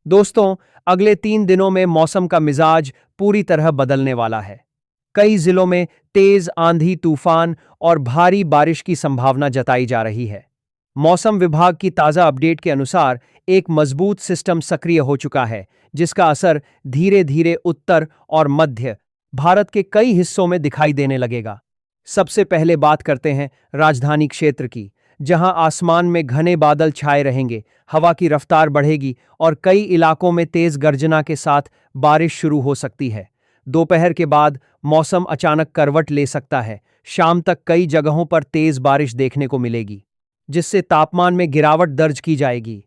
दोस्तों, अगले 3 दिनों में मौसम का मिजाज पूरी तरह बदलने वाला है। कई जिलों में तेज आंधी, तूफान और भारी बारिश की संभावना जताई जा रही है। मौसम विभाग की ताज़ा अपडेट के अनुसार एक मजबूत सिस्टम सक्रिय हो चुका है, जिसका असर धीरे धीरे उत्तर और मध्य भारत के कई हिस्सों में दिखाई देने लगेगा। सबसे पहले बात करते हैं राजधानी क्षेत्र की, जहां आसमान में घने बादल छाए रहेंगे, हवा की रफ्तार बढ़ेगी और कई इलाकों में तेज गर्जना के साथ बारिश शुरू हो सकती है। दोपहर के बाद मौसम अचानक करवट ले सकता है। शाम तक कई जगहों पर तेज बारिश देखने को मिलेगी, जिससे तापमान में गिरावट दर्ज की जाएगी।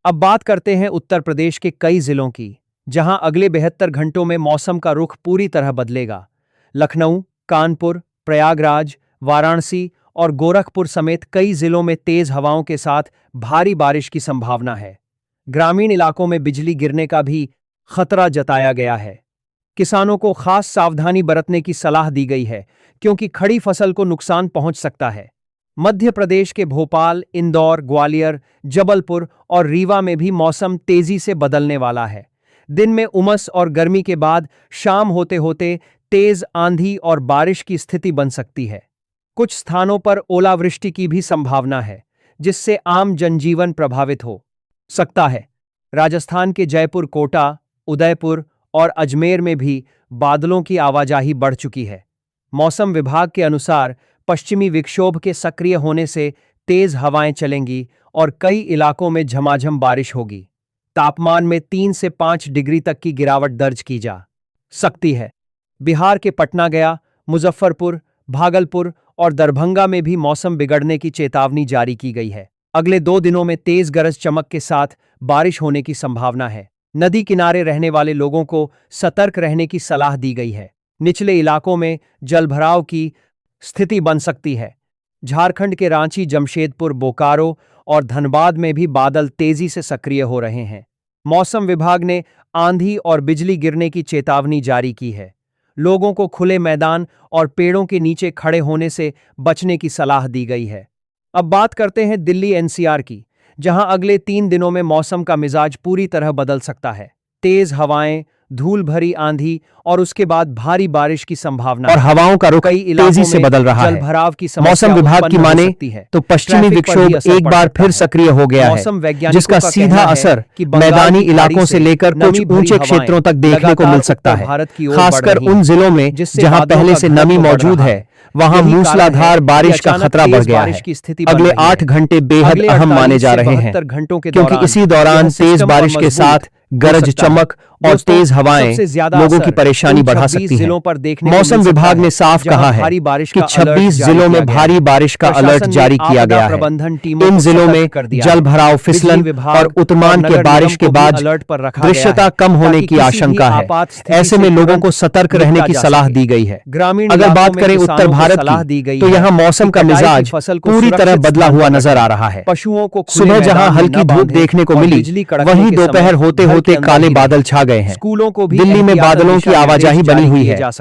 अब बात करते हैं उत्तर प्रदेश के कई जिलों की, जहां अगले 72 घंटों में मौसम का रुख पूरी तरह बदलेगा। लखनऊ, कानपुर, प्रयागराज, वाराणसी और गोरखपुर समेत कई जिलों में तेज हवाओं के साथ भारी बारिश की संभावना है। ग्रामीण इलाकों में बिजली गिरने का भी खतरा जताया गया है। किसानों को खास सावधानी बरतने की सलाह दी गई है, क्योंकि खड़ी फसल को नुकसान पहुंच सकता है। मध्य प्रदेश के भोपाल, इंदौर, ग्वालियर, जबलपुर और रीवा में भी मौसम तेजी से बदलने वाला है। दिन में उमस और गर्मी के बाद शाम होते होते तेज आंधी और बारिश की स्थिति बन सकती है। कुछ स्थानों पर ओलावृष्टि की भी संभावना है, जिससे आम जनजीवन प्रभावित हो सकता है। राजस्थान के जयपुर, कोटा, उदयपुर और अजमेर में भी बादलों की आवाजाही बढ़ चुकी है। मौसम विभाग के अनुसार पश्चिमी विक्षोभ के सक्रिय होने से तेज हवाएं चलेंगी और कई इलाकों में झमाझम बारिश होगी। तापमान में 3 से 5 डिग्री तक की गिरावट दर्ज की जा सकती है। बिहार के पटना, गया, मुजफ्फरपुर, भागलपुर और दरभंगा में भी मौसम बिगड़ने की चेतावनी जारी की गई है। अगले 2 दिनों में तेज गरज चमक के साथ बारिश होने की संभावना है। नदी किनारे रहने वाले लोगों को सतर्क रहने की सलाह दी गई है। निचले इलाकों में जलभराव की स्थिति बन सकती है। झारखंड के रांची, जमशेदपुर, बोकारो और धनबाद में भी बादल तेजी से सक्रिय हो रहे हैं। मौसम विभाग ने आंधी और बिजली गिरने की चेतावनी जारी की है। लोगों को खुले मैदान और पेड़ों के नीचे खड़े होने से बचने की सलाह दी गई है। अब बात करते हैं दिल्ली एनसीआर की, जहां अगले 3 दिनों में मौसम का मिजाज पूरी तरह बदल सकता है। तेज हवाएं, धूल भरी आंधी और उसके बाद भारी बारिश की संभावना और हवाओं का रुख तेजी से बदल रहा है। जलभराव की मौसम विभाग की माने तो पश्चिमी विक्षोभ एक बार फिर सक्रिय हो गया है, जिसका सीधा असर मैदानी इलाकों से लेकर कुछ ऊंचे क्षेत्रों तक देखने को मिल सकता है। खासकर उन जिलों में जहां पहले से नमी मौजूद है, वहां मूसलाधार बारिश का खतरा बढ़ गया है। अगले 8 घंटे बेहद अहम माने जा रहे हैं, क्योंकि इसी दौरान तेज बारिश के साथ गरज चमक और तेज हवाएं लोगों की परेशानी बढ़ा सकती हैं। मौसम विभाग ने साफ कहा है कि 26 जिलों में भारी बारिश का अलर्ट जारी किया गया है। इन जिलों में जलभराव, फिसलन और उतमान के बारिश के बाद दृश्यता कम होने की आशंका है। ऐसे में लोगों को सतर्क रहने की सलाह दी गई है। अगर बात करें उत्तर भारत की, तो यहाँ मौसम का मिजाज पूरी तरह बदला हुआ नजर आ रहा है। सुबह जहाँ हल्की धूप देखने को मिली, वहीं दोपहर होते होते काले बादल छा गए हैं। दिल्ली में बादलों की आवाजाही बनी हुई है,